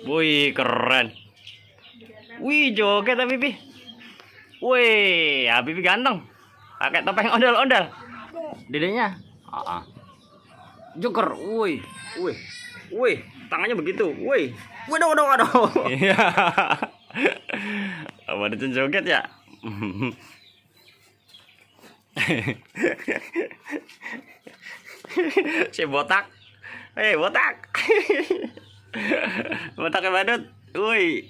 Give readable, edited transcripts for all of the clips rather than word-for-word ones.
Wih, keren. Wih, joget Habibi. Wih, Habibi ganteng. Pakai topeng ondel-ondel. Dedenya. Joker. Wih. Wih. Wih, tangannya begitu. Wih. Waduh, waduh, waduh. Iya. Apa itu joget ya? Si botak. Botak. Botaknya badut. Woi.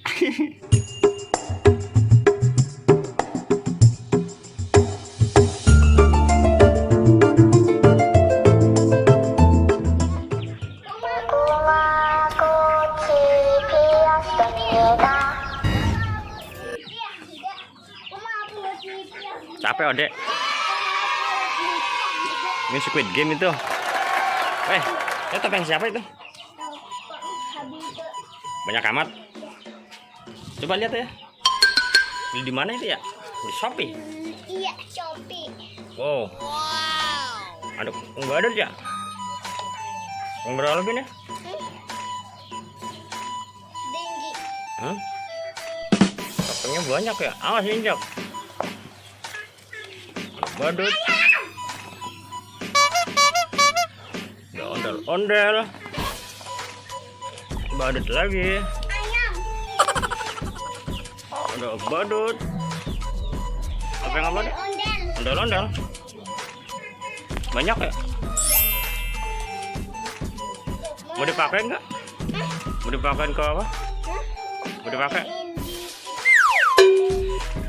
Capek Odek. Ini Squid Game itu. Itu topeng siapa itu? Banyak amat. Coba lihat ya. Beli di mana itu ya? Di Shopee. Iya, Shopee. Wow. Aduh, enggak ada ya? Berapa lebih nih? Tinggi. Topengnya banyak ya? Awas injak. Badut. Ya ondel-ondel. Badut lagi. Ayam. Ada badut. Apa yang badut? Ondel. Ondel-ondel. Banyak ya? Mau dipakai enggak? Mau dipakai ke apa? Mau dipakai?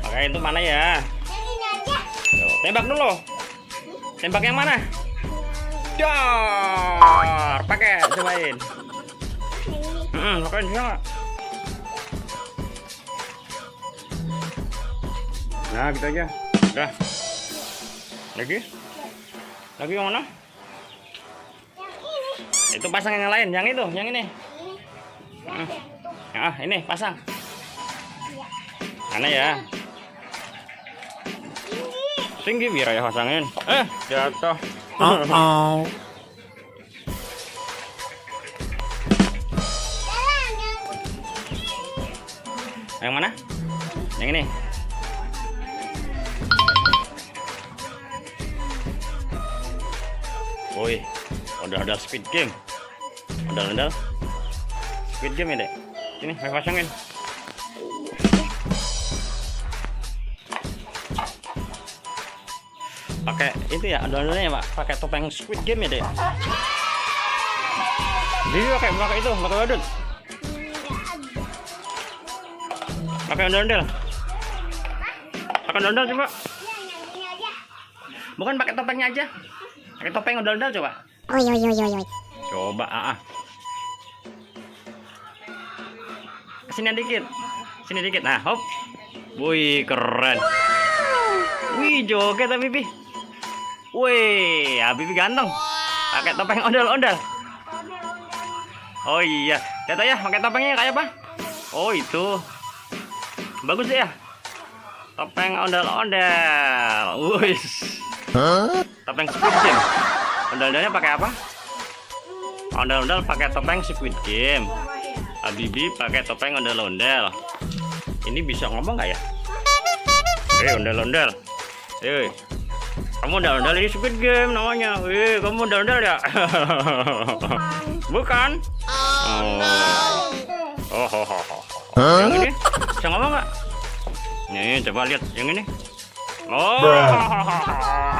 Pakai itu mana ya? Yang ini aja. Tuh, tembak dulu. Tembak yang mana? Dar, pakai, cobain. Pakai juga. Nah, gitu aja. Udah. Lagi? Lagi yang mana? Yang ini. Itu pasang yang lain, yang itu, yang ini. Ini pasang. Mana ya? Tinggi biar ya pasangin. Jatuh. Yang mana? Yang ini. Woi, udah Squid Game. Udah Squid Game ya, Dek. Sini, saya pasangin. Pakai itu ya, ondel-ondelnya ya, Pak. Pakai topeng Squid Game ya, Dek. Jadi pakai itu, pakai badut. Pakai ondel-ondel. Pakai ondel coba. Yang ini aja. Bukan pakai topengnya aja. Pakai topeng ondel-ondel coba. Oi. Coba, Kesini dikit. Sini dikit. Nah, hop. Wih, keren. Wih, joget Habibi. Wih, Habibi ganteng. Pakai topeng ondel-ondel. Oh iya. Lihat ya, pakai topengnya kayak apa? Oh, itu. Bagus ya. Topeng ondel-ondel. Wih. Topeng Squid Game. Ondel-ondelnya pakai apa? Ondel-ondel pakai topeng Squid Game. Habibi pakai topeng ondel-ondel. Ini bisa ngomong nggak ya? Ondel-ondel. Kamu ondel-ondel, ini Squid Game namanya. Kamu ondel-ondel ya? Bukan? Yang ini bisa ngomong nggak? Nih, coba lihat yang ini.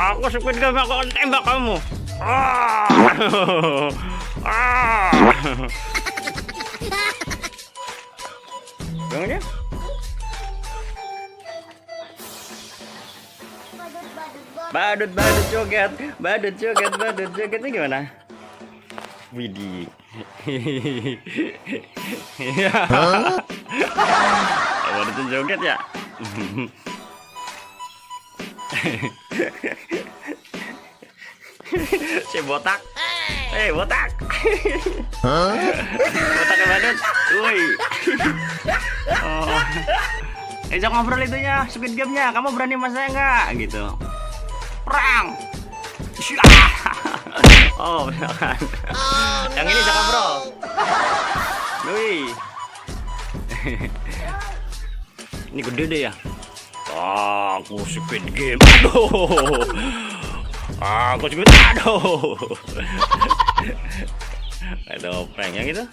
Aku Squid Game, aku akan tembak kamu. Yang ini? Badut joget. Badut jogetnya gimana? Widih. Badut joget ya? Si botak. Botak. Botaknya badut. Woi. Ajak ngobrol itunya, Squid Game-nya. Kamu berani sama saya nggak? Gitu. Perang. Oh, beneran. Yang ini jangan bro. Wih. Ini gede deh ya. Aku Squid Game. Aduh. Aku Squid. Aduh. Topeng yang itu.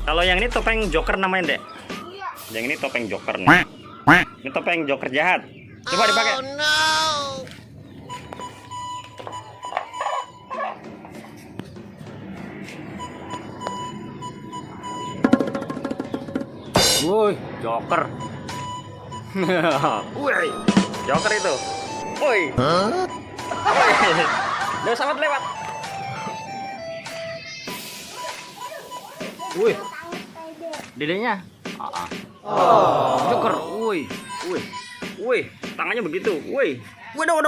Kalau yang ini topeng Joker namanya, Dek. Yang ini topeng Joker nih. Ini topeng Joker jahat. Coba dipakai. Oh no. Woi, Joker. Woi, Joker itu. Woi. Udah sangat lewat. Woi. Dedenya. Joker. Woi. Woi. Woi, tangannya begitu. Woi. Waduh.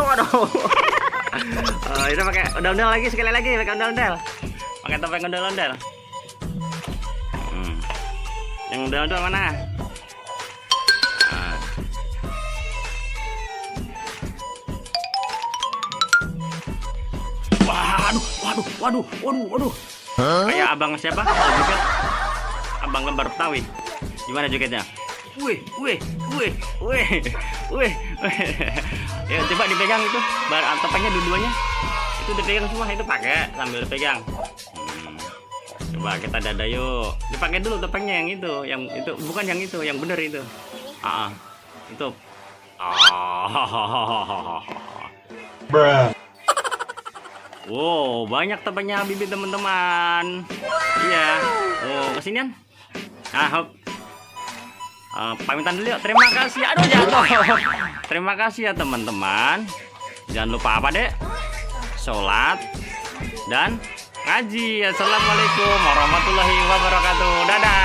Itu pakai ondel-ondel lagi, sekali lagi pakai ondel-ondel. Pakai topeng ondel-ondel. Yang ondel-ondel mana? Waduh. Kayak abang siapa? Joget. Abang Lembar Betawi. Gimana jogetnya? Wih. Ya coba dipegang itu, topengnya dua-duanya. Itu dipegang semua, itu pakai sambil pegang. Coba kita dada yuk. Dipakai dulu topengnya yang itu bukan yang itu, yang bener itu. Itu. Wow, banyak topengnya Habibie teman-teman. Iya. Oh, kesinian. Hop. Pamitan dulu yuk. Terima kasih. Aduh, jatuh. Terima kasih ya teman-teman. Jangan lupa apa, Dek? Sholat dan ngaji. Assalamualaikum warahmatullahi wabarakatuh. Dadah.